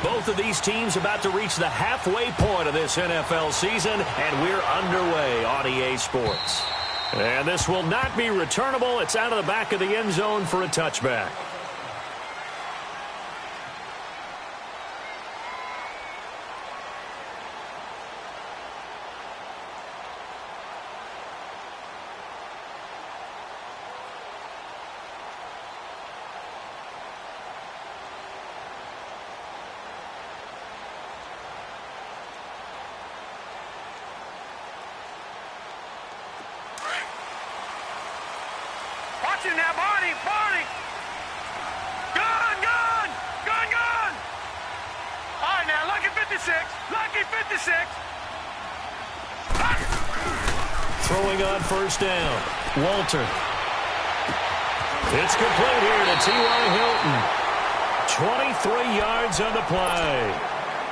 Both of these teams about to reach the halfway point of this NFL season, and we're underway on EA Sports. And this will not be returnable. It's out of the back of the end zone for a touchback. Now, Barney! Gun! All right, now, lucky 56! Throwing on first down. Walter. It's complete here to T.Y. Hilton. 23 yards on the play.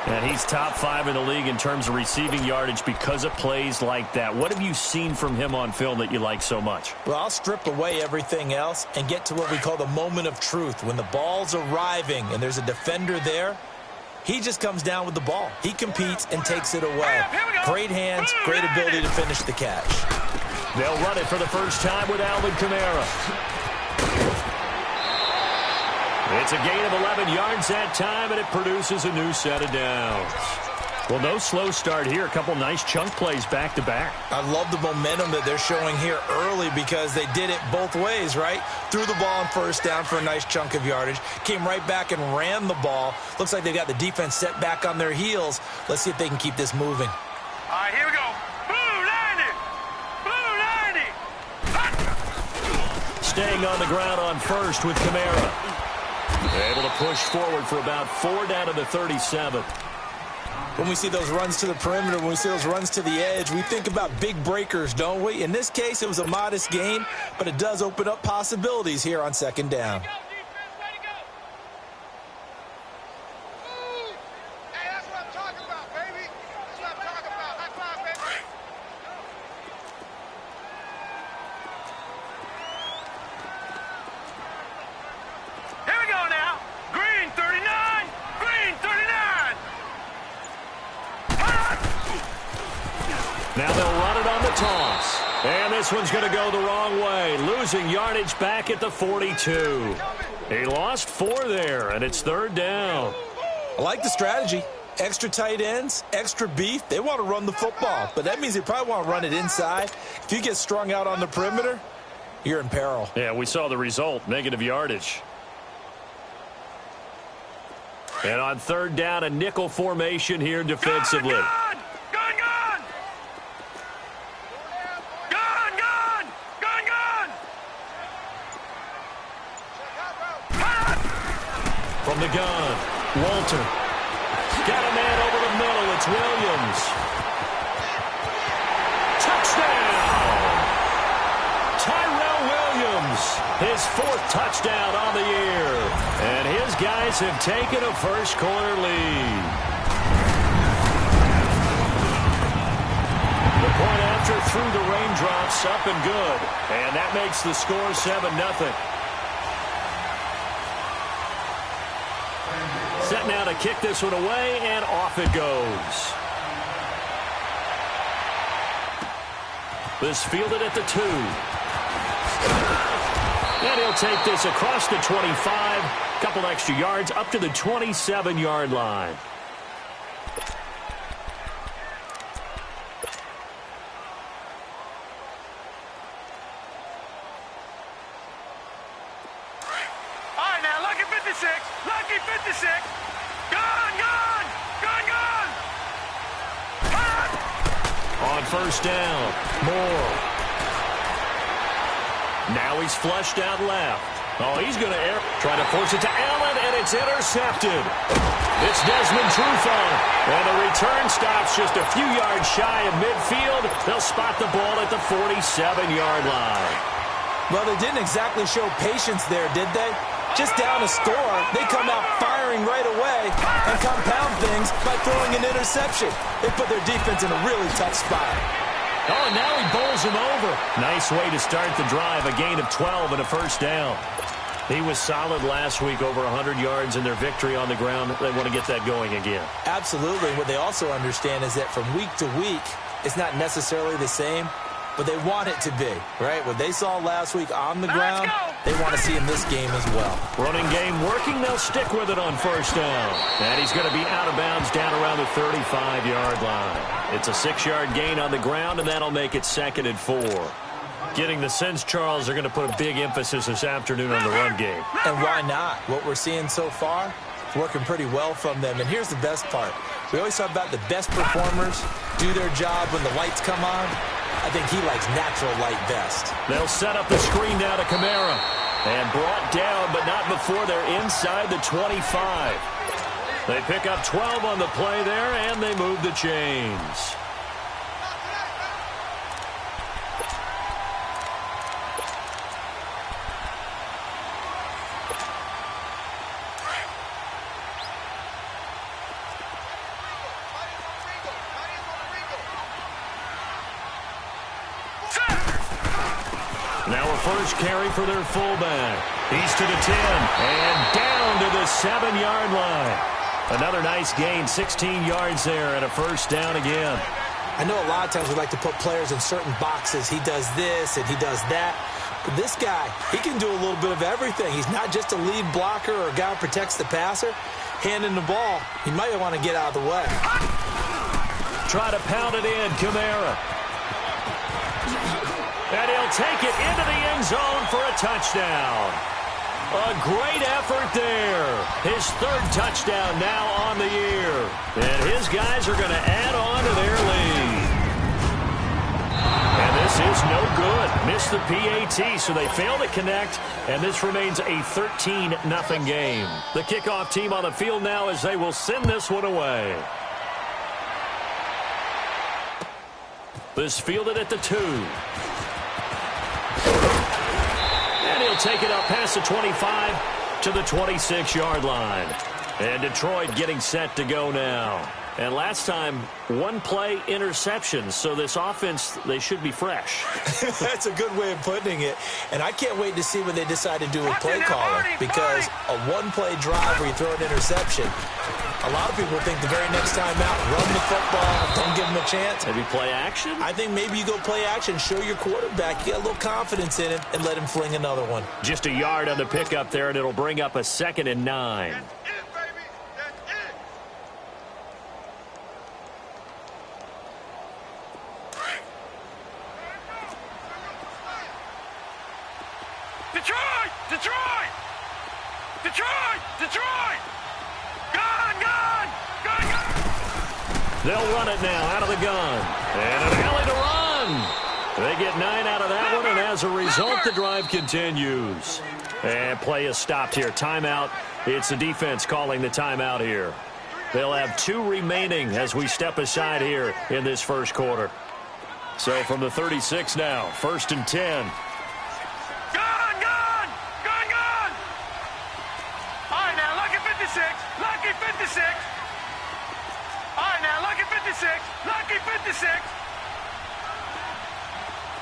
And he's top 5 in the league in terms of receiving yardage because of plays like that. What have you seen from him on film that you like so much? Well, I'll strip away everything else and get to what we call the moment of truth. When the ball's arriving and there's a defender there, he just comes down with the ball. He competes and takes it away. Great hands, great ability to finish the catch. They'll run it for the first time with Alvin Kamara. It's a gain of 11 yards that time, and it produces a new set of downs. Well, no slow start here. A couple nice chunk plays back-to-back. I love the momentum that they're showing here early because they did it both ways, right? Threw the ball on first down for a nice chunk of yardage. Came right back and ran the ball. Looks like they got the defense set back on their heels. Let's see if they can keep this moving. All right, here we go. Blue 90! Staying on the ground on first with Kamara. Able to push forward for about 4 down to the 37. When we see those runs to the perimeter, when we see those runs to the edge, we think about big breakers, don't we? In this case, it was a modest gain, but it does open up possibilities here on second down. Now they'll run it on the toss. And this one's going to go the wrong way. Losing yardage back at the 42. He lost 4 there, and it's third down. I like the strategy. Extra tight ends, extra beef. They want to run the football, but that means they probably want to run it inside. If you get strung out on the perimeter, you're in peril. Yeah, we saw the result, negative yardage. And on third down, a nickel formation here defensively. From the gun, Walter. Got a man over the middle. It's Williams. Touchdown! Tyrell Williams, his 4th touchdown on the year. And his guys have taken a first-quarter lead. The point after through the raindrops, up and good. And that makes the score 7-0. Set now to kick this one away, and off it goes. This fielded at the 2. And he'll take this across the 25. Couple extra yards up to the 27-yard line. Lucky 56. Gun! On first down, Moore. Now he's flushed out left. Oh, he's going to try to force it to Allen, and it's intercepted. It's Desmond Trufant, and the return stops just a few yards shy of midfield. They'll spot the ball at the 47-yard line. Well, they didn't exactly show patience there, did they? Just down a score, they come out firing right away and compound things by throwing an interception. They put their defense in a really tough spot. Oh, now he bowls him over. Nice way to start the drive, a gain of 12 and a first down. He was solid last week, over 100 yards in their victory on the ground. They want to get that going again. Absolutely. What they also understand is that from week to week, it's not necessarily the same, but they want it to be, right? What they saw last week on the ground, they want to see in this game as well. Running game working. They'll stick with it on first down. And he's going to be out of bounds down around the 35-yard line. It's a 6-yard gain on the ground, and that'll make it 2nd and 4. Getting the sense, Charles, they're going to put a big emphasis this afternoon on the run game. And why not? What we're seeing so far, working pretty well from them. And here's the best part. We always talk about the best performers do their job when the lights come on. I think he likes natural light best. They'll set up the screen now to Kamara. And brought down, but not before they're inside the 25. They pick up 12 on the play there, and they move the chains. Now a first carry for their fullback. He's to the 10 and down to the 7-yard line. Another nice gain, 16 yards there and a first down again. I know a lot of times we like to put players in certain boxes. He does this and he does that. But this guy, he can do a little bit of everything. He's not just a lead blocker or a guy who protects the passer. Handing the ball, he might want to get out of the way. Try to pound it in, Kamara. And he'll take it into the end zone for a touchdown. A great effort there. His 3rd touchdown now on the year. And his guys are going to add on to their lead. And this is no good. Missed the PAT, so they fail to connect. And this remains a 13-0 game. The kickoff team on the field now as they will send this one away. This fielded at the 2. And he'll take it up past the 25 to the 26-yard line. And Detroit getting set to go now. And last time, 1-play interception. So this offense, they should be fresh. That's a good way of putting it. And I can't wait to see what they decide to do with play calling. Because a 1-play drive where you throw an interception, a lot of people think the very next time out, run the football, don't give them a chance. Maybe play action? I think maybe you go play action, show your quarterback, get a little confidence in him, and let him fling another one. Just a yard on the pickup there, and it'll bring up a 2nd and 9. Detroit! Detroit! Detroit! Detroit! Gun! Gun! Gun! Gun! They'll run it now out of the gun. And an alley to run. They get 9 out of that one, and as a result, the drive continues. And play is stopped here. Timeout. It's the defense calling the timeout here. They'll have 2 remaining as we step aside here in this first quarter. So from the 36 now, 1st and 10. Lucky 56. All right, now, lucky 56. Lucky 56.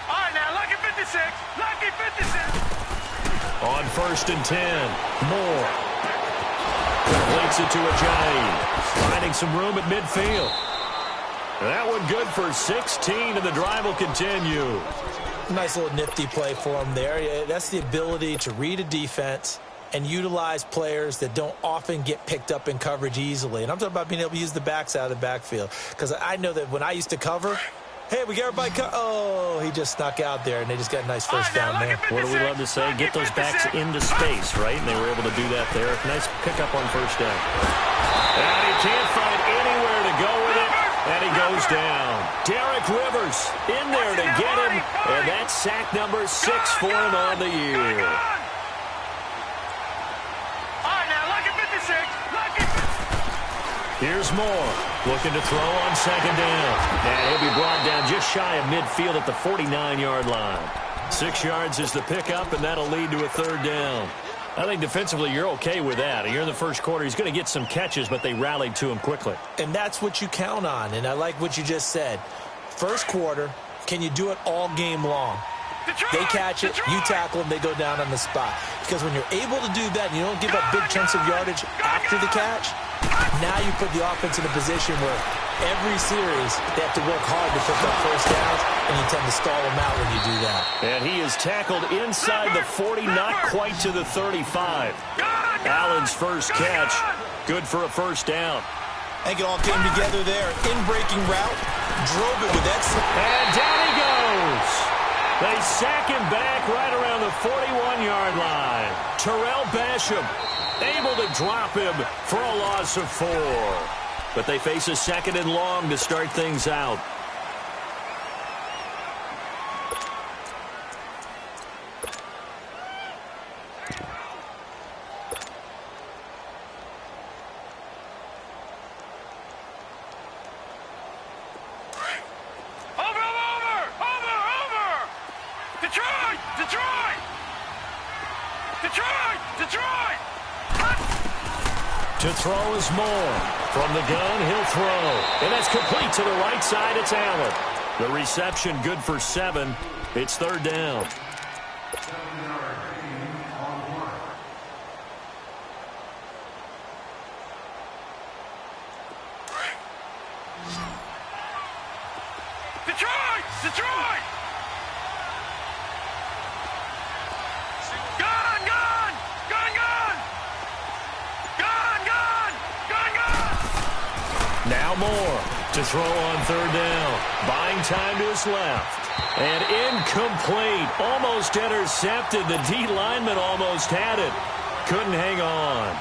All right, now, lucky 56. Lucky 56. On 1st and 10. Moore. Completes it to Ajayi. Finding some room at midfield. That one good for 16, and the drive will continue. Nice little nifty play for him there. That's the ability to read a defense and utilize players that don't often get picked up in coverage easily. And I'm talking about being able to use the backs out of the backfield. Because I know that when I used to cover, hey, we got everybody oh, he just snuck out there, and they just got a nice first down there. What do we love to say? Get those backs into space, right? And they were able to do that there. Nice pickup on first down. And he can't find anywhere to go with it, and he goes down. Derek Rivers in there to get him, and that's sack number 6 for him on the year. Here's Moore, looking to throw on 2nd down. And he'll be brought down just shy of midfield at the 49-yard line. 6 yards is the pickup, and that'll lead to a 3rd down. I think defensively you're okay with that. Here in the first quarter, he's going to get some catches, but they rallied to him quickly. And that's what you count on, and I like what you just said. First quarter, can you do it all game long? They catch it, you tackle them, they go down on the spot. Because when you're able to do that and you don't give up big chunks of yardage after the catch, now you put the offense in a position where every series they have to work hard to pick up first downs, and you tend to stall them out when you do that. And he is tackled inside the 40, not quite to the 35. Allen's first catch, good for a first down. I think it all came together there. In-breaking route, drove it with excellence. And down he goes. They sack him back right around the 41-yard line. Terrell Basham able to drop him for a loss of 4. But they face a second and long to start things out. To throw is Moore. From the gun, he'll throw. And that's complete to the right side. It's Allen. The reception good for 7. It's third down. Detroit! Detroit! Gun! Gun! Gun! Gun! Gun! Gun! Gun! Gun! Now Moore to throw on third down. Buying time to his left. And incomplete. Almost intercepted. The D lineman almost had it. Couldn't hang on.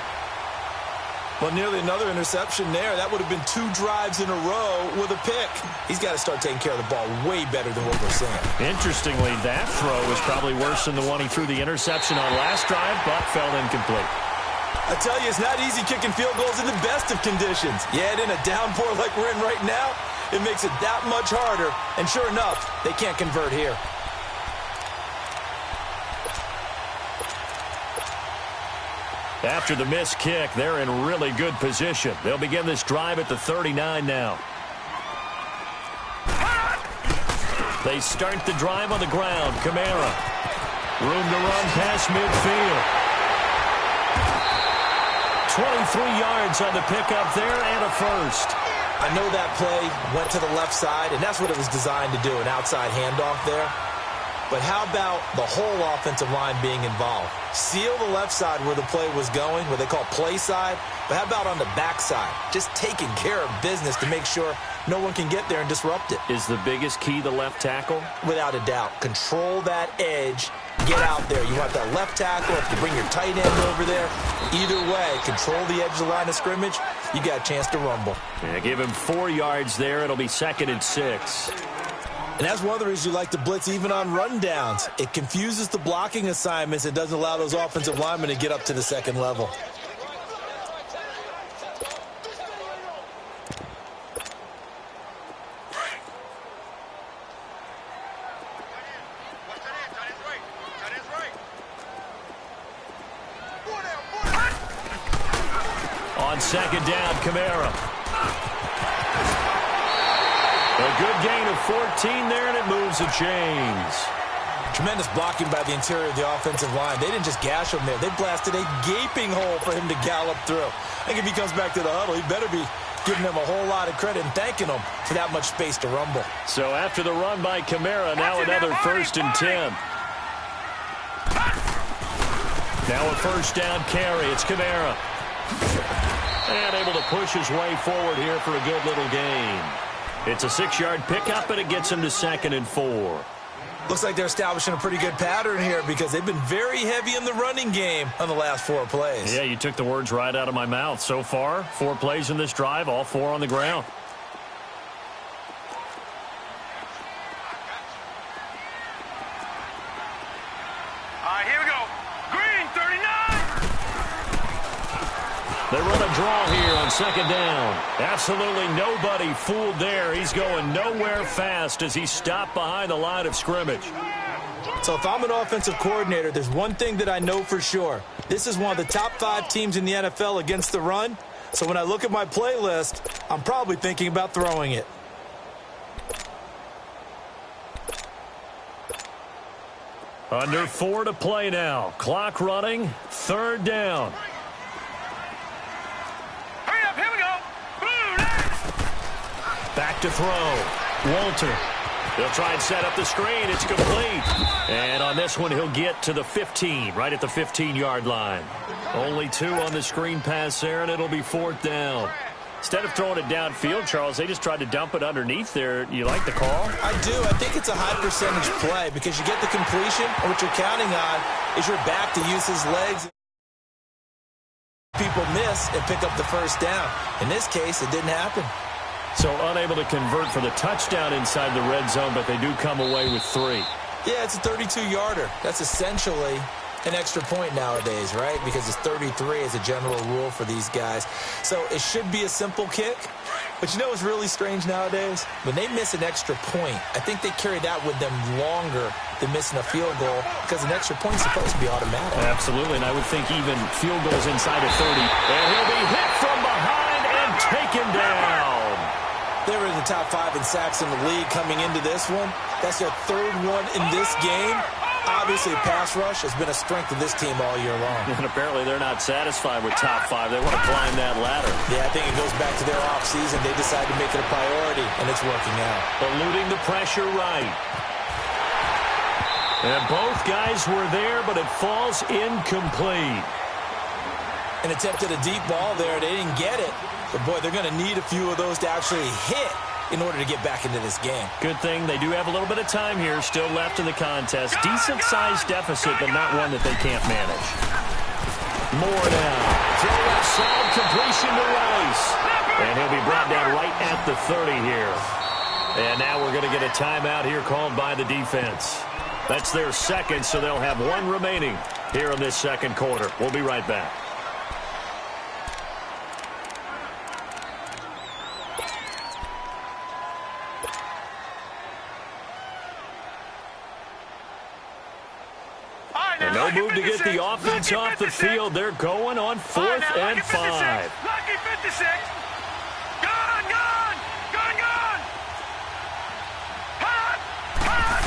But nearly another interception there. That would have been 2 drives in a row with a pick. He's got to start taking care of the ball way better than what we're seeing. Interestingly, that throw was probably worse than the one he threw the interception on last drive, but fell incomplete. I tell you, it's not easy kicking field goals in the best of conditions. Yet in a downpour like we're in right now, it makes it that much harder. And sure enough, they can't convert here. After the missed kick, they're in really good position. They'll begin this drive at the 39 now. They start the drive on the ground. Kamara. Room to run past midfield. 23 yards on the pickup there and a first. I know that play went to the left side, and that's what it was designed to do, an outside handoff there. But how about the whole offensive line being involved? Seal the left side where the play was going, what they call play side. But how about on the back side? Just taking care of business to make sure no one can get there and disrupt it. Is the biggest key the left tackle? Without a doubt. Control that edge. Get out there. You want that left tackle. If you bring your tight end over there, either way, control the edge of the line of scrimmage, you got a chance to rumble. Yeah, give him 4 yards there. It'll be 2nd and 6. And that's one of the reasons you like to blitz even on rundowns. It confuses the blocking assignments. It doesn't allow those offensive linemen to get up to the second level. On second down, Kamara. A good gain of 14 there, and it moves the chains. Tremendous blocking by the interior of the offensive line. They didn't just gash him there. They blasted a gaping hole for him to gallop through. I think if he comes back to the huddle, he better be giving them a whole lot of credit and thanking them for that much space to rumble. So after the run by Kamara, now another 1st and 10. Now a first down carry. It's Kamara. And able to push his way forward here for a good little gain. It's a 6-yard pickup, and it gets him to 2nd and 4. Looks like they're establishing a pretty good pattern here because they've been very heavy in the running game on the last 4 plays. Yeah, you took the words right out of my mouth. So far, 4 plays in this drive, all 4 on the ground. All right, here we go. Green, 39. They run a draw here on second down. Absolutely nobody fooled there. He's going nowhere fast as he stopped behind the line of scrimmage. So if I'm an offensive coordinator, there's one thing that I know for sure. This is one of the top 5 teams in the NFL against the run. So when I look at my playlist, I'm probably thinking about throwing it. Under 4 to play now. Clock running. 3rd down. Hurry up, here we go. Back to throw. Walter. He'll try and set up the screen. It's complete. And on this one, he'll get to the 15, right at the 15-yard line. Only 2 on the screen pass there, and it'll be 4th down. Instead of throwing it downfield, Charles, they just tried to dump it underneath there. You like the call? I do. I think it's a high percentage play because you get the completion, and what you're counting on is your back to use his legs. People miss and pick up the 1st down. In this case, it didn't happen. So unable to convert for the touchdown inside the red zone, but they do come away with 3. Yeah, it's a 32-yarder. That's essentially an extra point nowadays, right? Because it's 33 as a general rule for these guys. So it should be a simple kick. But you know what's really strange nowadays? When they miss an extra point, I think they carry that with them longer than missing a field goal because an extra point is supposed to be automatic. Absolutely, and I would think even field goals inside of 30. And he'll be hit from behind and taken down. They were in the top 5 in sacks in the league coming into this one. That's their 3rd one in this game. Obviously, pass rush has been a strength of this team all year long. And apparently they're not satisfied with top 5. They want to climb that ladder. Yeah, I think it goes back to their offseason. They decided to make it a priority, and it's working out. Eluding the pressure right. And both guys were there, but it falls incomplete. And attempted a deep ball there. They didn't get it. But, boy, they're going to need a few of those to actually hit in order to get back into this game. Good thing they do have a little bit of time here still left in the contest. Decent-sized deficit, but not one that they can't manage. More now. Throw left side, completion to Rice. And he'll be brought down right at the 30 here. And now we're going to get a timeout here called by the defense. That's their 2nd, so they'll have 1 remaining here in this 2nd quarter. We'll be right back. And no move to get the offense off the field. They're going on 4th and 5. Lucky 56. Gone. Hot.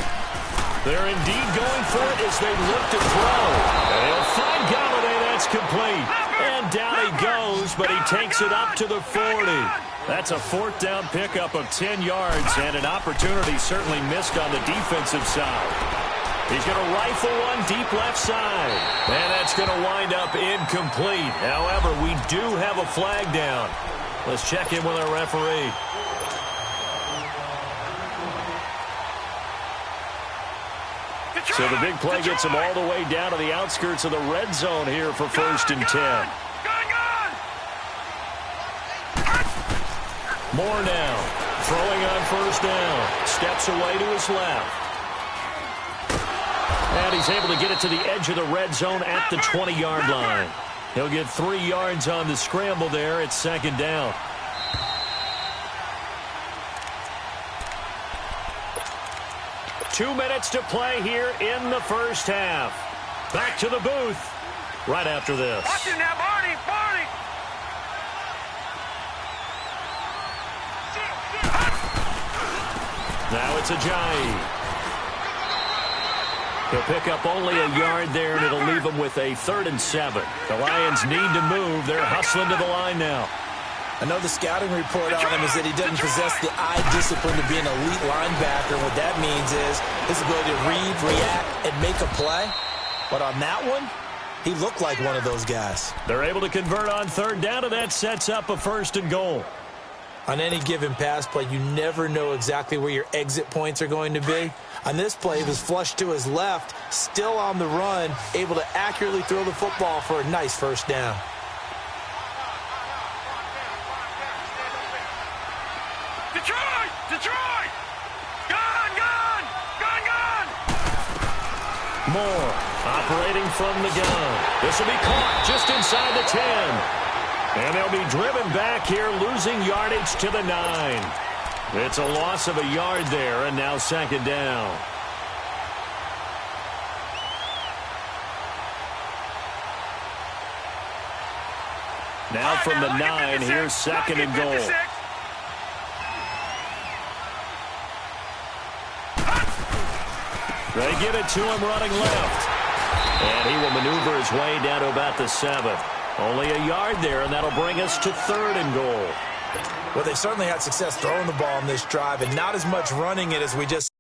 They're indeed going for it as they look to throw. And he'll find Galladay. That's complete. And down he goes, but he takes it up to the 40. That's a 4th down pickup of 10 yards and an opportunity certainly missed on the defensive side. He's going to rifle one deep left side. And that's going to wind up incomplete. However, we do have a flag down. Let's check in with our referee. So the big play gets him all the way down to the outskirts of the red zone here for 1st and 10. More now. Throwing on 1st down. Steps away to his left. And he's able to get it to the edge of the red zone at the 20-yard line. He'll get 3 yards on the scramble there. It's 2nd down. Two minutes to play here in the 1st half. Back to the booth right after this. Watch him now, Barney. Now it's Ajayi. He'll pick up only a yard there, and it'll leave him with a 3rd and 7. The Lions need to move. They're hustling to the line now. I know the scouting report on him is that he doesn't possess the eye discipline to be an elite linebacker. What that means is his ability to read, react, and make a play. But on that one, he looked like one of those guys. They're able to convert on 3rd down, and that sets up a 1st and goal. On any given pass play, you never know exactly where your exit points are going to be. On this play, he was flushed to his left, still on the run, able to accurately throw the football for a nice 1st down. Detroit! Gone! Moore operating from the gun. This will be caught just inside the 10. And they'll be driven back here, losing yardage to the 9. It's a loss of a yard there, and now 2nd down. Now from the 9, here's 2nd and goal. They get it to him running left. And he will maneuver his way down to about the 7. Only a yard there, and that'll bring us to 3rd and goal. Well, they certainly had success throwing the ball in this drive, and not as much running it as we just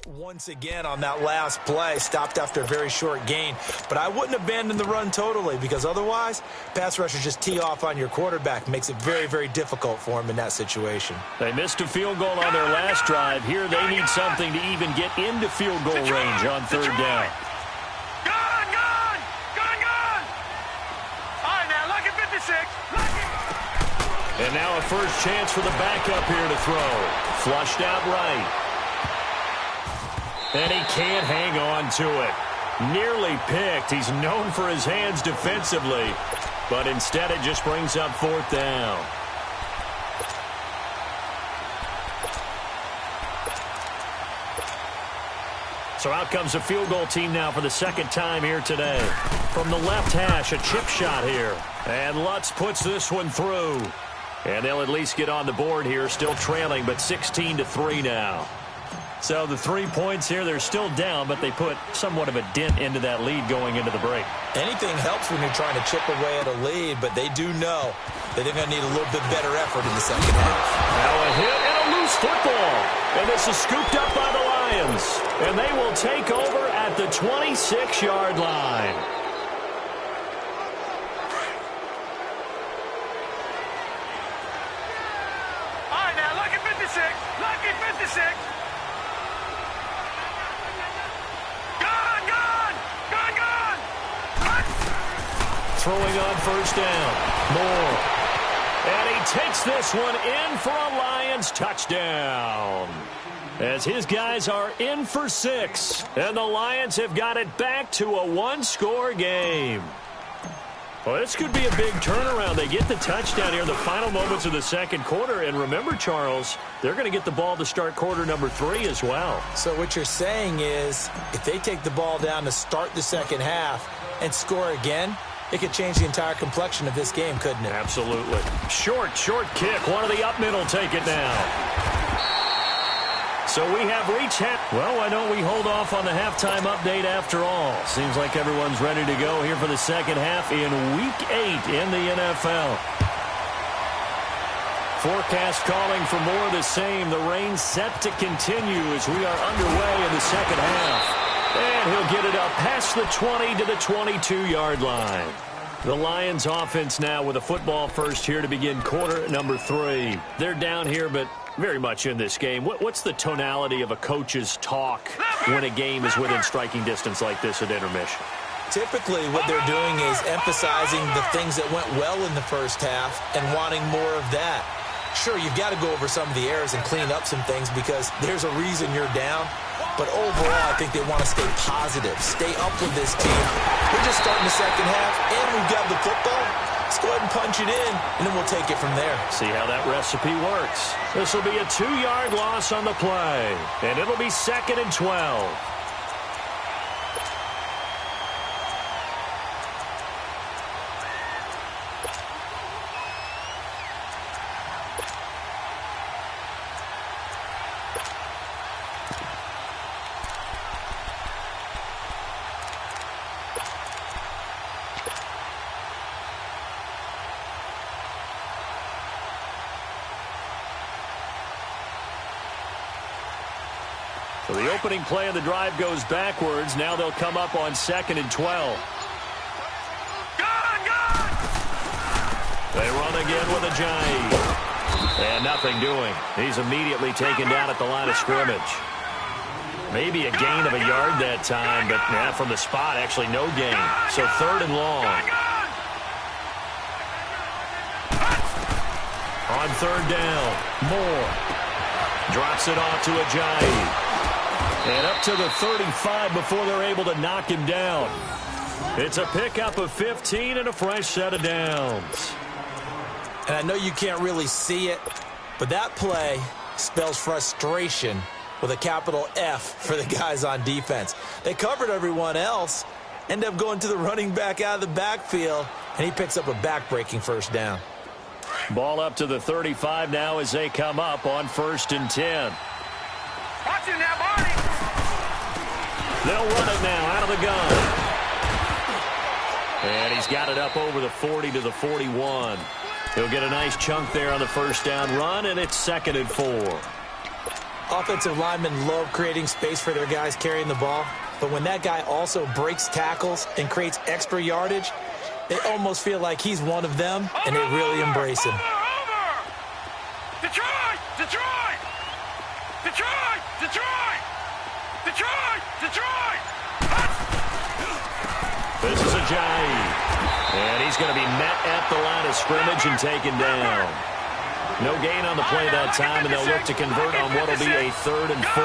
once again on that last play. Stopped after a very short gain. But I wouldn't abandon the run totally, because otherwise, pass rushers just tee off on your quarterback. Makes it very, very difficult for him in that situation. They missed a field goal on their last drive. Here they need something to even get into field goal range on 3rd down. Gone! All right, now, lucky 56. Lucky. And now a first chance for the backup here to throw. Flushed out right. And he can't hang on to it. Nearly picked. He's known for his hands defensively, but instead it just brings up 4th down. So out comes the field goal team now for the 2nd time here today. From the left hash, a chip shot here. And Lutz puts this one through. And they'll at least get on the board here, still trailing, but 16-3 now. So the 3 points here, they're still down, but they put somewhat of a dent into that lead going into the break. Anything helps when you're trying to chip away at a lead, but they do know that they're going to need a little bit better effort in the 2nd half. Now a hit and a loose football. And this is scooped up by the Lions. And they will take over at the 26-yard line. All right, now, lucky 56. Lucky 56. Throwing on 1st down. Moore. And he takes this one in for a Lions touchdown. As his guys are in for 6. And the Lions have got it back to a 1-score game. Well, this could be a big turnaround. They get the touchdown here in the final moments of the 2nd quarter. And remember, Charles, they're going to get the ball to start quarter number 3 as well. So what you're saying is, if they take the ball down to start the 2nd half and score again, it could change the entire complexion of this game, couldn't it? Absolutely. Short kick. One of the up middle take it now. So we have reached well, why don't we hold off on the halftime update after all? Seems like everyone's ready to go here for the 2nd half in Week 8 in the NFL. Forecast calling for more of the same. The rain set to continue as we are underway in the 2nd half. And he'll get it up past the 20 to the 22-yard line. The Lions offense now with a football first here to begin quarter number 3. They're down here, but very much in this game. What's the tonality of a coach's talk when a game is within striking distance like this at intermission? Typically, what they're doing is emphasizing the things that went well in the 1st half and wanting more of that. Sure, you've got to go over some of the errors and clean up some things because there's a reason you're down. But overall, I think they want to stay positive, stay up with this team. We're just starting the 2nd half, and we've got the football. Let's go ahead and punch it in, and then we'll take it from there. See how that recipe works. This will be a 2-yard loss on the play, and it'll be 2nd and 12. So the opening play of the drive goes backwards. Now they'll come up on 2nd and 12. They run again with a giant. And nothing doing. He's immediately taken down at the line of scrimmage. Maybe a gain of a yard that time, but from the spot, actually no gain. So 3rd and long. On 3rd down, Moore drops it off to Ajayi. And up to the 35 before they're able to knock him down. It's a pickup of 15 and a fresh set of downs. And I know you can't really see it, but that play spells frustration with a capital F for the guys on defense. They covered everyone else, end up going to the running back out of the backfield, and he picks up a back-breaking first down. Ball up to the 35 now as they come up on 1st and 10. Watch him now, Barney. They'll run it now out of the gun. And he's got it up over the 40 to the 41. He'll get a nice chunk there on the first down run, and it's 2nd and 4. Offensive linemen love creating space for their guys carrying the ball, but when that guy also breaks tackles and creates extra yardage, they almost feel like he's one of them, and they really embrace him. Detroit! Detroit! Detroit! Detroit! Detroit! Detroit! This is Ajayi, and he's going to be met at the line of scrimmage and taken down. No gain on the play that time, and they'll look to convert on what will be a 3rd and 4.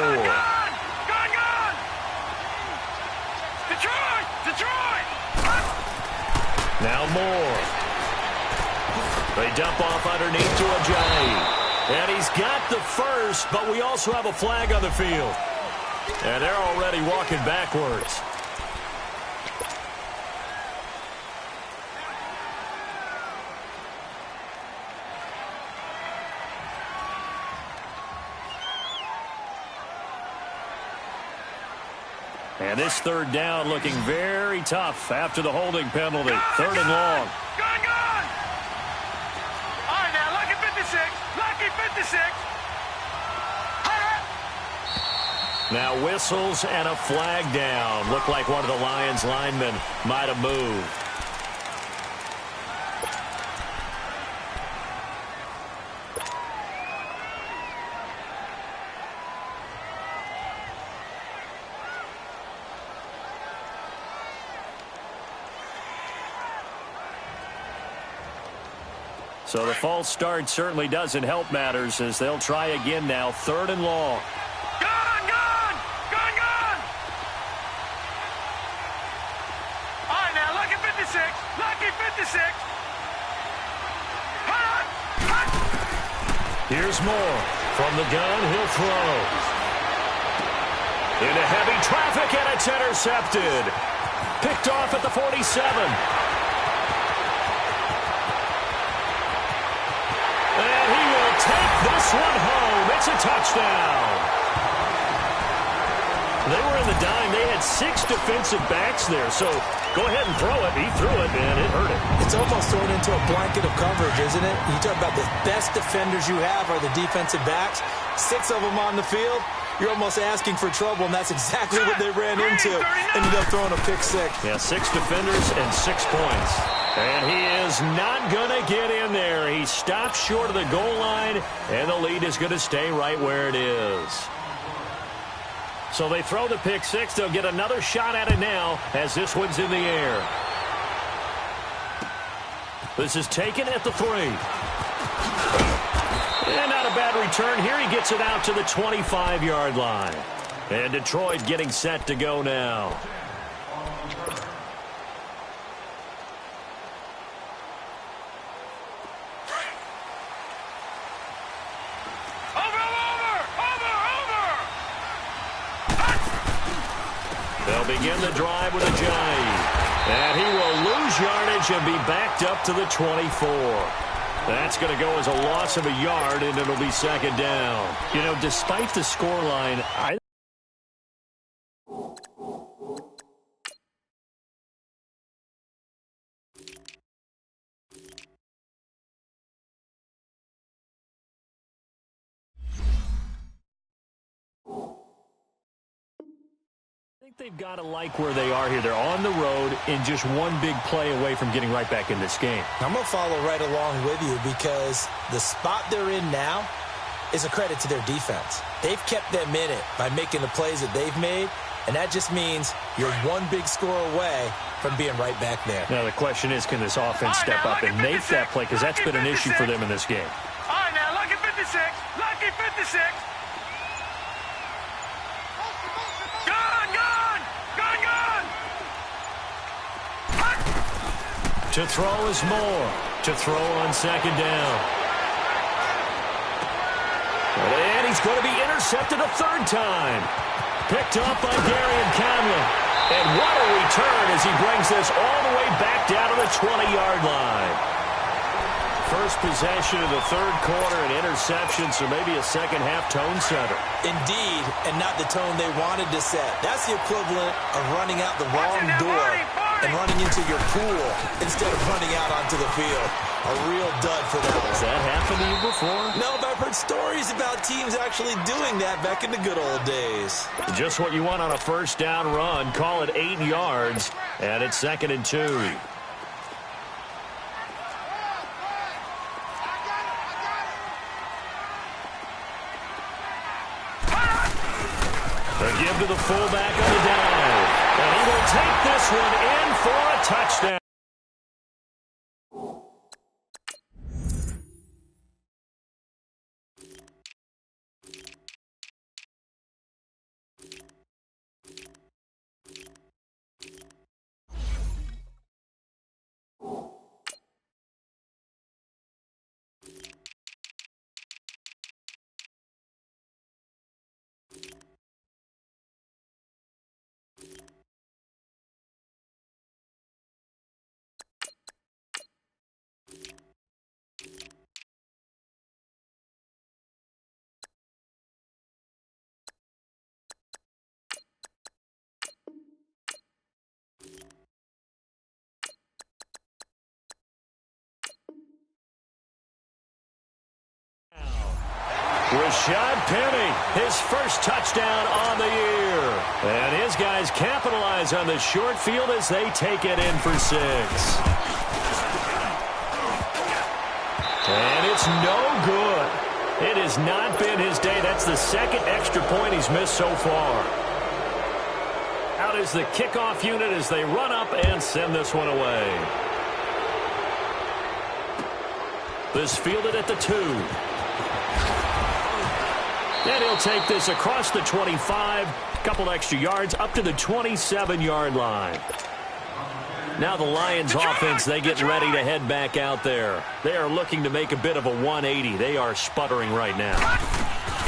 Gone! Detroit! Detroit! Now Moore. They dump off underneath to Ajayi. And he's got the first, but we also have a flag on the field. And they're already walking backwards. And this 3rd down looking very tough after the holding penalty. 3rd and long. Gone! All right, now, lucky 56. Lucky 56. Now whistles and a flag down. Looked like one of the Lions linemen might have moved. So the false start certainly doesn't help matters as they'll try again now. 3rd and long. Gone! All right, now, lucky 56. Lucky 56. Here's Moore. From the gun, he'll throw. Into heavy traffic, and it's intercepted. Picked off at the 47. And he will take this one home. It's a touchdown. They were in the dime. They had 6 defensive backs there. So go ahead and throw it. He threw it, and it hurt him. It's almost thrown into a blanket of coverage, isn't it? You talk about the best defenders you have are the defensive backs. 6 of them on the field. You're almost asking for trouble, and that's exactly what they ran into. Ended up throwing a pick 6. Yeah, 6 defenders and 6 points. And he is not going to get in there. He stops short of the goal line, and the lead is going to stay right where it is. So they throw the pick 6. They'll get another shot at it now as this one's in the air. This is taken at the 3. And not a bad return here. He gets it out to the 25-yard line. And Detroit getting set to go now. They'll begin the drive with Ajayi. And he will lose yardage and be backed up to the 24. That's going to go as a loss of a yard, and it'll be 2nd down. You know, despite the scoreline, I think they've got to like where they are here. They're on the road and just one big play away from getting right back in this game. I'm going to follow right along with you because the spot they're in now is a credit to their defense. They've kept them in it by making the plays that they've made, and that just means you're one big score away from being right back there. Now, the question is, can this offense step up and make that play? Because that's been an issue for them in this game. All right, now, lucky 56. Lucky 56. To throw is Moore. To throw on 2nd down. And he's going to be intercepted a third time. Picked off by Darian Conley. And what a return as he brings this all the way back down to the 20-yard line. First possession of the third quarter, an interception, so maybe a second-half tone setter. Indeed, and not the tone they wanted to set. That's the equivalent of running out the wrong door and running into your pool instead of running out onto the field. A real dud for that one. Has that happened to you before? No, but I've heard stories about teams actually doing that back in the good old days. Just what you want on a first down run. Call it 8 yards, and it's 2nd and 2. A give to the fullback on the dive. And he will take this one in for a touchdown. Rashad Penny, his first touchdown on the year. And his guys capitalize on the short field as they take it in for 6. And it's no good. It has not been his day. That's the second extra point he's missed so far. Out is the kickoff unit as they run up and send this one away. This fielded at the 2. And he'll take this across the 25, a couple extra yards, up to the 27-yard line. Now the Lions offense, they get ready to head back out there. They are looking to make a bit of a 180. They are sputtering right now.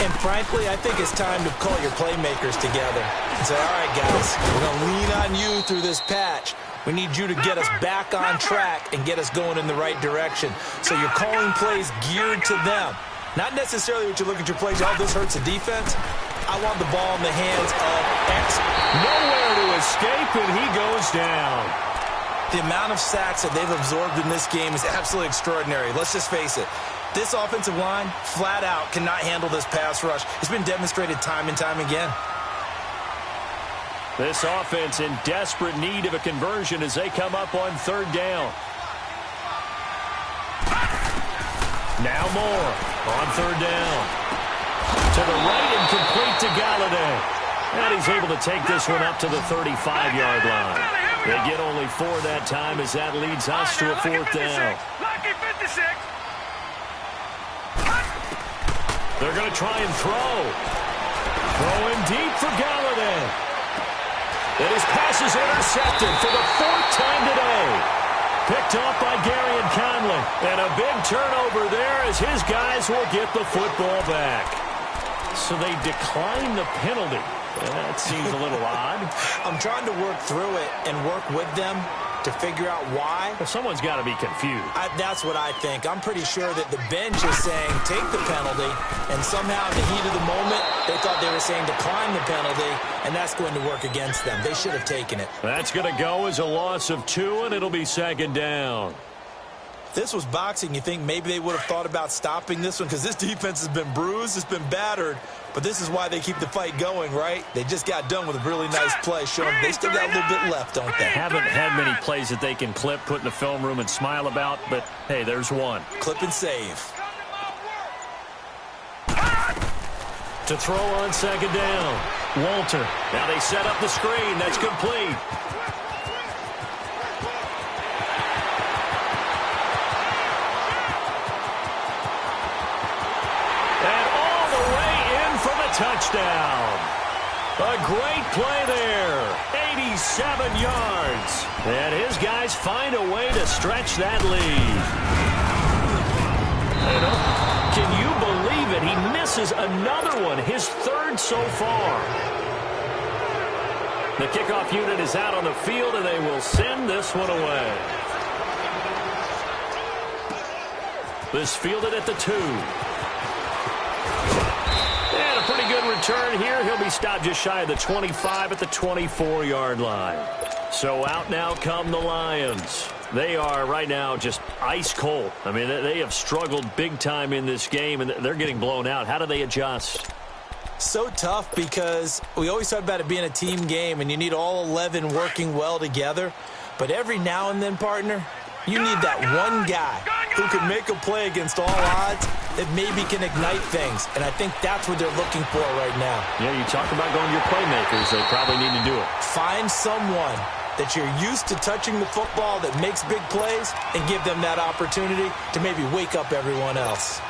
And frankly, I think it's time to call your playmakers together and say, all right, guys, we're going to lean on you through this patch. We need you to get us back on track and get us going in the right direction. So you're calling plays geared to them. Not necessarily what you look at your plays, oh, this hurts the defense. I want the ball in the hands of X. Nowhere to escape, and he goes down. The amount of sacks that they've absorbed in this game is absolutely extraordinary. Let's just face it. This offensive line, flat out, cannot handle this pass rush. It's been demonstrated time and time again. This offense in desperate need of a conversion as they come up on 3rd down. Now more on 3rd down. To the right and complete to Galladay. And he's able to take this one up to the 35-yard line. They get only 4 that time as that leads us to a 4th down. Lucky 56. They're going to try and throw. Throwing deep for Galladay. And his pass is intercepted for the 4th time today. Picked off by Darian Conley. And a big turnover there as his guys will get the football back. So they decline the penalty. That seems a little odd. I'm trying to work through it and work with them to figure out why. Well, someone's got to be confused. That's what I think. I'm pretty sure that the bench is saying take the penalty, and somehow in the heat of the moment, they thought they were saying decline the penalty, and that's going to work against them. They should have taken it. That's going to go as a loss of 2, and it'll be 2nd down. If this was boxing, you think maybe they would have thought about stopping this one because this defense has been bruised, it's been battered, but this is why they keep the fight going, right? They just got done with a really nice play, showing they still got a little bit left, don't they? Haven't had many plays that they can clip, put in the film room, and smile about, but hey, there's one. Clip and save. To throw on 2nd down. Walter. Now they set up the screen. That's complete. Touchdown. A great play there. 87 yards. And his guys find a way to stretch that lead. Can you believe and he misses another one, his third so far. The kickoff unit is out on the field, and they will send this one away. This fielded at the 2. And a pretty good return here. He'll be stopped just shy of the 25 at the 24-yard line. So out now come the Lions. They are right now just ice cold. I mean, they have struggled big time in this game, and they're getting blown out. How do they adjust? So tough because we always talk about it being a team game, and you need all 11 working well together. But every now and then, partner, you need that one guy who can make a play against all odds that maybe can ignite things. And I think that's what they're looking for right now. Yeah, you talk about going to your playmakers. They probably need to do it. Find someone that you're used to touching the football that makes big plays and give them that opportunity to maybe wake up everyone else.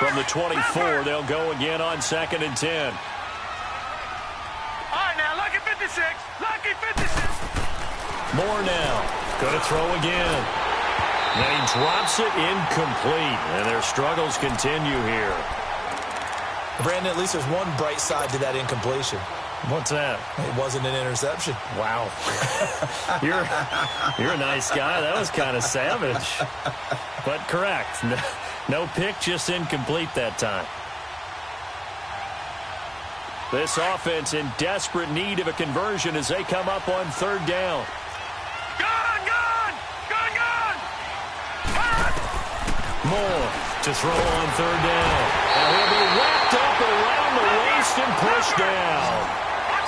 From the 24, they'll go again on 2nd and 10. All right, now, lucky 56. Lucky 56. More now. Going to throw again. And he drops it incomplete. And their struggles continue here. Brandon, at least there's one bright side to that incompletion. What's that? It wasn't an interception. Wow. You're a nice guy. That was kind of savage. But correct. No pick, just incomplete that time. This offense in desperate need of a conversion as they come up on 3rd down. Gone! Moore to throw on 3rd down. And he'll be wrapped up around the waist and pushed down.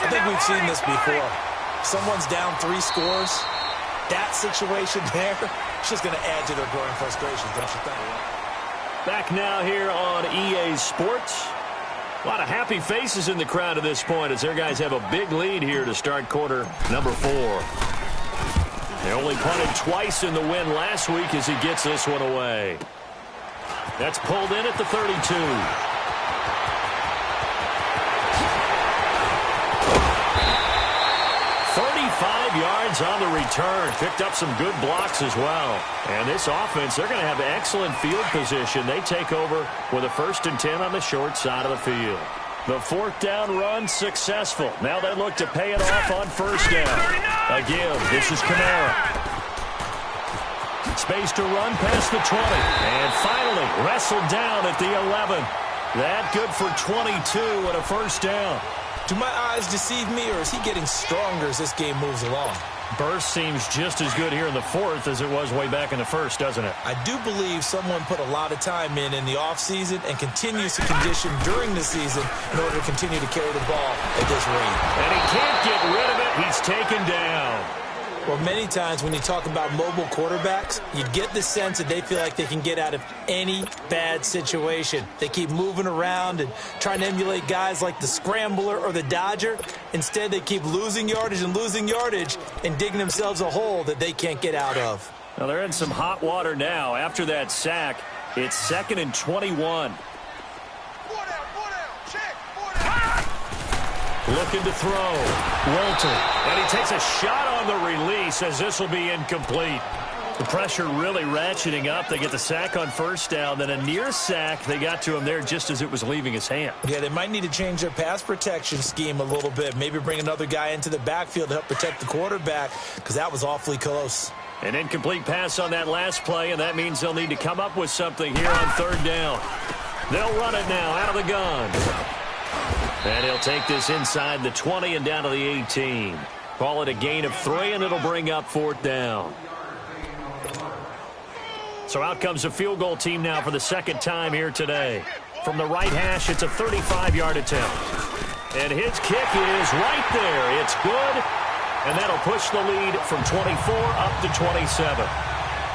I think we've seen this before. Someone's down 3 scores. That situation there, it's just going to add to their growing frustrations, don't you think? Back now here on EA Sports. A lot of happy faces in the crowd at this point as their guys have a big lead here to start quarter number 4. They only punted twice in the win last week as he gets this one away. That's pulled in at the 32. 35 yards on the return. Picked up some good blocks as well. And this offense, they're going to have excellent field position. They take over with a 1st and 10 on the short side of the field. The 4th down run successful. Now they look to pay it off on 1st down. Again, this is Kamara. Space to run past the 20. And finally wrestled down at the 11. That good for 22 and a 1st down. Do my eyes deceive me, or is he getting stronger as this game moves along? Burst seems just as good here in the 4th as it was way back in the 1st, doesn't it? I do believe someone put a lot of time in the offseason and continues to condition during the season in order to continue to carry the ball at this rate. And he can't get rid of it. He's taken down. Well, many times when you talk about mobile quarterbacks, you get the sense that they feel like they can get out of any bad situation. They keep moving around and trying to emulate guys like the Scrambler or the Dodger. Instead, they keep losing yardage and digging themselves a hole that they can't get out of. Well, they're in some hot water now. After that sack, it's 2nd and 21. Looking to throw. Walter. And he takes a shot on the release as this will be incomplete. The pressure really ratcheting up. They get the sack on 1st down. Then a near sack. They got to him there just as it was leaving his hand. Yeah, they might need to change their pass protection scheme a little bit. Maybe bring another guy into the backfield to help protect the quarterback because that was awfully close. An incomplete pass on that last play, and that means they'll need to come up with something here on 3rd down. They'll run it now out of the gun. And he'll take this inside the 20 and down to the 18. Call it a gain of 3, and it'll bring up 4th down. So out comes the field goal team now for the 2nd time here today. From the right hash, it's a 35-yard attempt. And his kick is right there. It's good, and that'll push the lead from 24 up to 27.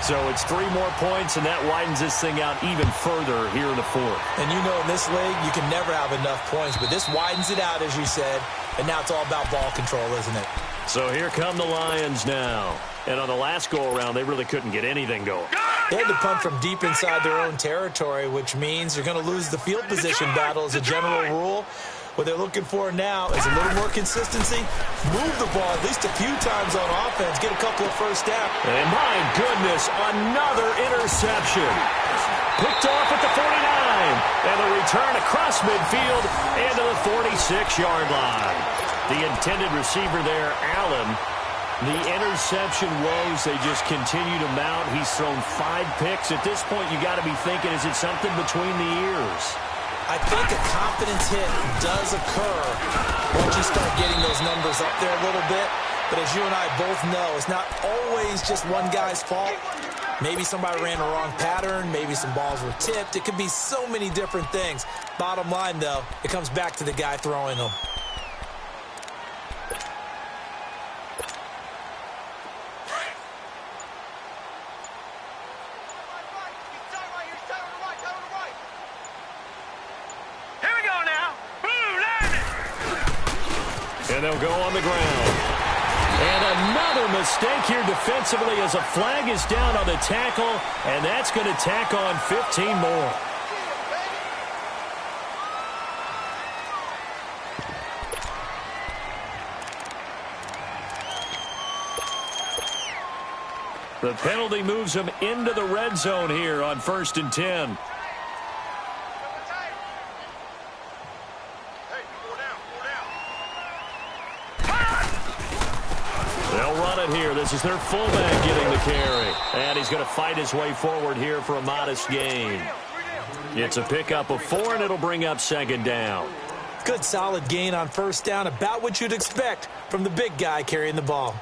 So it's 3 more points, and that widens this thing out even further here in the 4th. And you know in this league, you can never have enough points, but this widens it out, as you said, and now it's all about ball control, isn't it? So here come the Lions now. And on the last go-around, they really couldn't get anything going. They had to punt from deep inside their own territory, which means you're going to lose the field position battle as a general rule. What they're looking for now is a little more consistency, move the ball at least a few times on offense, get a couple of first downs. And my goodness, another interception. Picked off at the 49, and the return across midfield and to the 46-yard line. The intended receiver there, Allen. The interception woes, they just continue to mount. He's thrown 5 picks. At this point, you got to be thinking, is it something between the ears? I think a confidence hit does occur once you start getting those numbers up there a little bit. But as you and I both know, it's not always just one guy's fault. Maybe somebody ran a wrong pattern. Maybe some balls were tipped. It could be so many different things. Bottom line, though, it comes back to the guy throwing them. And they'll go on the ground. And another mistake here defensively as a flag is down on the tackle, and that's going to tack on 15 more. The penalty moves him into the red zone here on 1st and 10. Here, this is their fullback getting the carry, and he's going to fight his way forward here for a modest gain. It's a pickup of 4, and it'll bring up 2nd down. Good solid gain on 1st down, about what you'd expect from the big guy carrying the ball.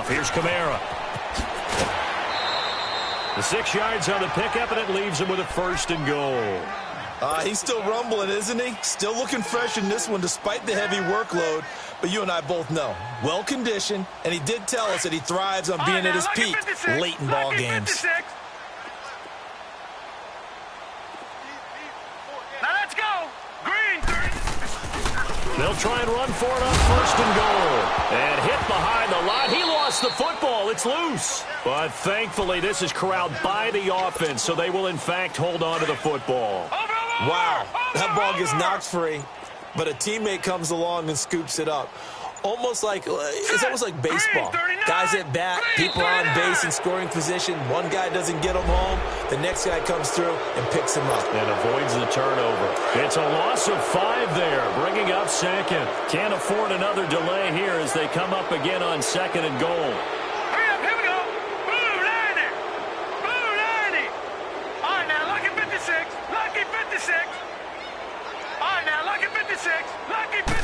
Here's Kamara. The 6 yards on the pickup, and it leaves him with a 1st and goal. He's still rumbling, isn't he? Still looking fresh in this one despite the heavy workload. But you and I both know, well-conditioned, and he did tell us that he thrives on being at his peak late in ball games. Now let's go. Green. They'll try and run for it on 1st and goal. And hit behind the line. He lost the football. It's loose. But thankfully, this is corralled by the offense, so they will, in fact, hold on to the football. Wow, that ball gets knocked free, but a teammate comes along and scoops it up. It's almost like baseball. Guys at bat, people on base in scoring position. One guy doesn't get them home. The next guy comes through and picks him up. And avoids the turnover. It's a loss of 5 there, bringing up 2nd. Can't afford another delay here as they come up again on 2nd and goal. Hurry up, here we go. Blue 90. Blue 90. All right, now, lucky 56. Lucky 56. All right, now, lucky 56. Lucky 56.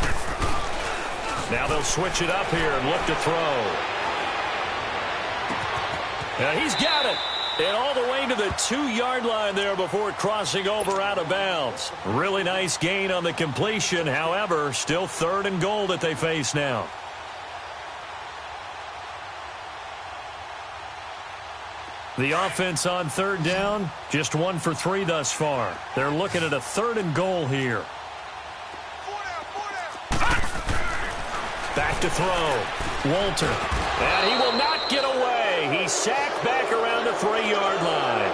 Now they'll switch it up here and look to throw. Now he's got it. And all the way to the 2-yard line there before crossing over out of bounds. Really nice gain on the completion. However, still 3rd and goal that they face now. The offense on 3rd down, just 1 for 3 thus far. They're looking at a 3rd and goal here. Back to throw. Walter. And he will not get away. He's sacked back around the 3-yard line.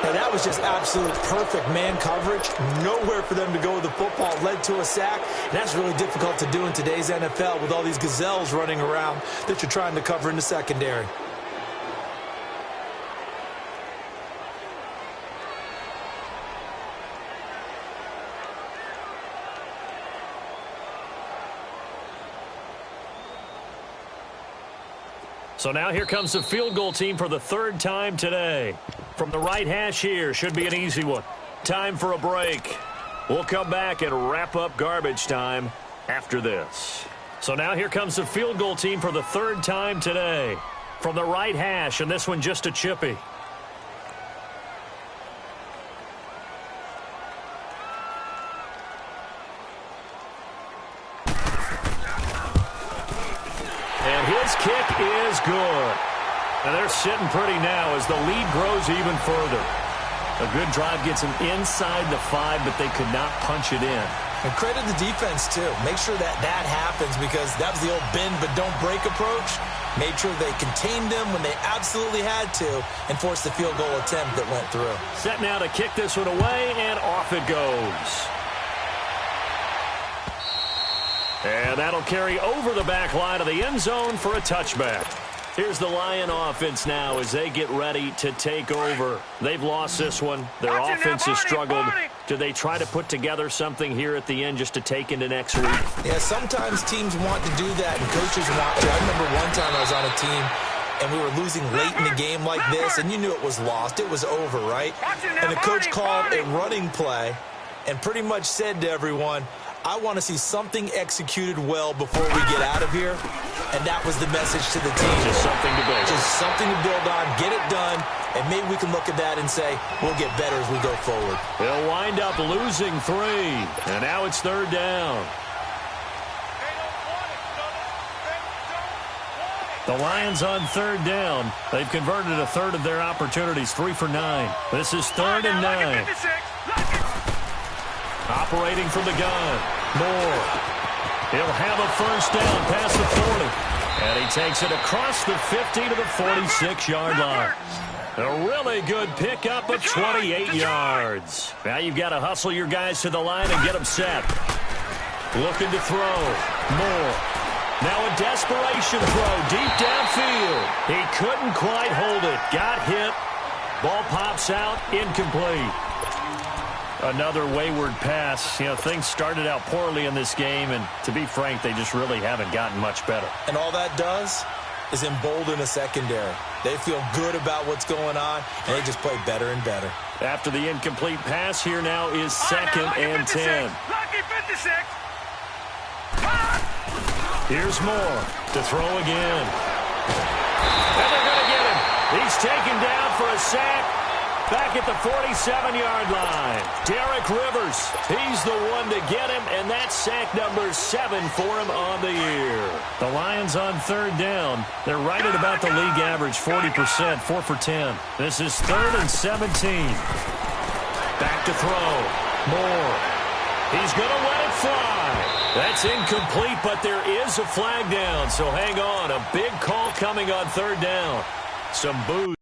Now that was just absolute perfect man coverage. Nowhere for them to go with the football. Led to a sack. And that's really difficult to do in today's NFL with all these gazelles running around that you're trying to cover in the secondary. So now here comes the field goal team for the 3rd time today. From the right hash here, should be an easy one. Time for a break. We'll come back and wrap up garbage time after this. So now here comes the field goal team for the 3rd time today. From the right hash, and this one just a chippy. Kick is good. And they're sitting pretty now as the lead grows even further. A good drive gets them inside the 5, but they could not punch it in. And credit the defense, too. Make sure that happens because that was the old bend but don't break approach. Made sure they contained them when they absolutely had to and forced the field goal attempt that went through. Set now to kick this one away, and off it goes. And that'll carry over the back line of the end zone for a touchback. Here's the Lion offense now as they get ready to take over. They've lost this one. Their offense has struggled. Do they try to put together something here at the end just to take into next week? Yeah, sometimes teams want to do that and coaches want to. I remember one time I was on a team and we were losing late in the game like this, and you knew it was lost. It was over, right? And the coach called a running play and pretty much said to everyone, I want to see something executed well before we get out of here. And that was the message to the team. Just something to build. Just something to build on, get it done, and maybe we can look at that and say, we'll get better as we go forward. They'll wind up losing 3, and now it's 3rd down. The Lions on 3rd down. They've converted a third of their opportunities, 3 for 9. This is 3rd and 9. Operating from the gun. Moore. He'll have a first down past the 40. And he takes it across the 50 to the 46-yard line. A really good pickup of 28 yards. Now you've got to hustle your guys to the line and get them set. Looking to throw. Moore. Now a desperation throw deep downfield. He couldn't quite hold it. Got hit. Ball pops out. Incomplete. Another wayward pass. You know, things started out poorly in this game, and to be frank, they just really haven't gotten much better. And all that does is embolden a secondary. They feel good about what's going on, and they just play better and better. After the incomplete pass, here now is 2nd and 10. Lucky 56. Here's Moore to throw again. And they're going to get him. He's taken down for a sack. Back at the 47-yard line. Derek Rivers, he's the one to get him, and that's sack number 7 for him on the year. The Lions on 3rd down. They're right at about the league average, 40%, 4 for 10. This is 3rd and 17. Back to throw. Moore. He's going to let it fly. That's incomplete, but there is a flag down, so hang on. A big call coming on 3rd down. Some boos.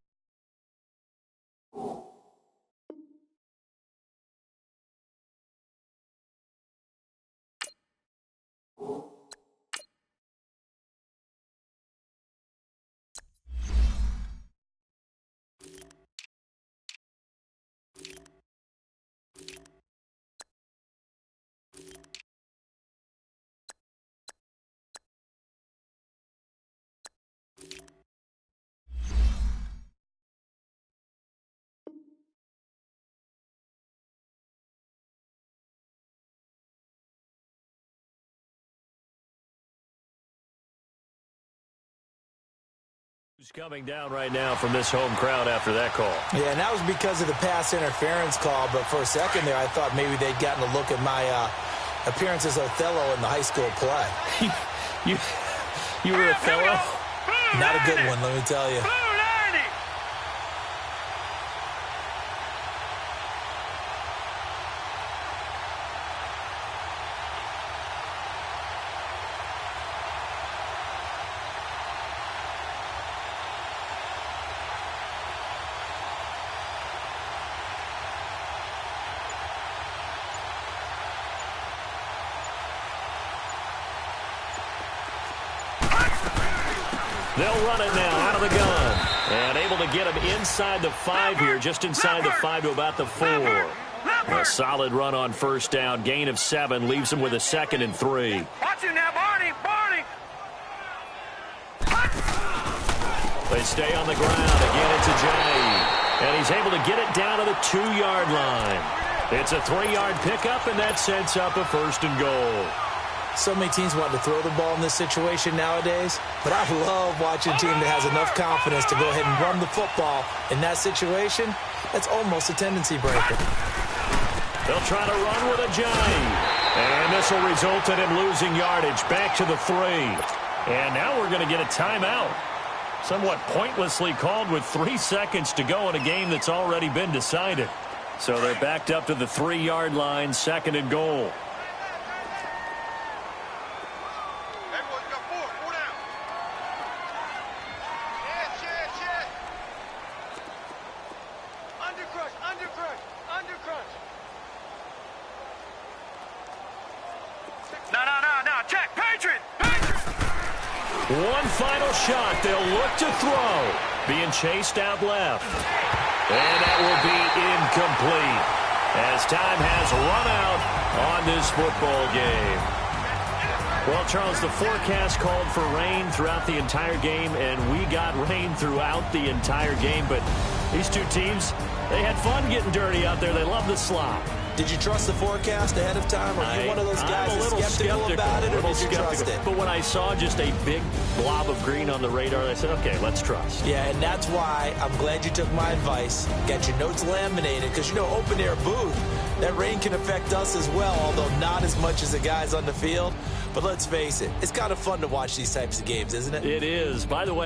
Coming down right now from this home crowd after that call. Yeah, and that was because of the pass interference call, but for a second there I thought maybe they'd gotten a look at my appearance as Othello in the high school play. you were Othello? Not a good one, let me tell you. They'll run it now out of the gun. And able to get him inside the 5 here, just inside the 5 to about the 4. A solid run on first down. Gain of 7 leaves him with a 2nd and 3. Watch him now, Barney. They stay on the ground. Again, it's Ajayi. And he's able to get it down to the 2-yard line. It's a 3-yard pickup, and that sets up a 1st and goal. So many teams want to throw the ball in this situation nowadays, but I love watching a team that has enough confidence to go ahead and run the football. In that situation, that's almost a tendency breaker. They'll try to run with Ajayi. And this will result in him losing yardage back to the 3. And now we're going to get a timeout. Somewhat pointlessly called with 3 seconds to go in a game that's already been decided. So they're backed up to the 3-yard line, 2nd and goal. Everyone's got 4 down. Yes. Under crush. No. Check. Patriot. One final shot. They'll look to throw. Being chased out left. And that will be incomplete as time has run out on this football game. Well, Charles, the forecast called for rain throughout the entire game, and we got rain throughout the entire game. But these two teams, they had fun getting dirty out there. They love the slop. Did you trust the forecast ahead of time? Are you one of those guys that's skeptical about it, or did you trust it? But when I saw just a big blob of green on the radar, I said, okay, let's trust. Yeah, and that's why I'm glad you took my advice. Got your notes laminated, because, open air booth, that rain can affect us as well, although not as much as the guys on the field. But let's face it, it's kind of fun to watch these types of games, isn't it? It is. By the way,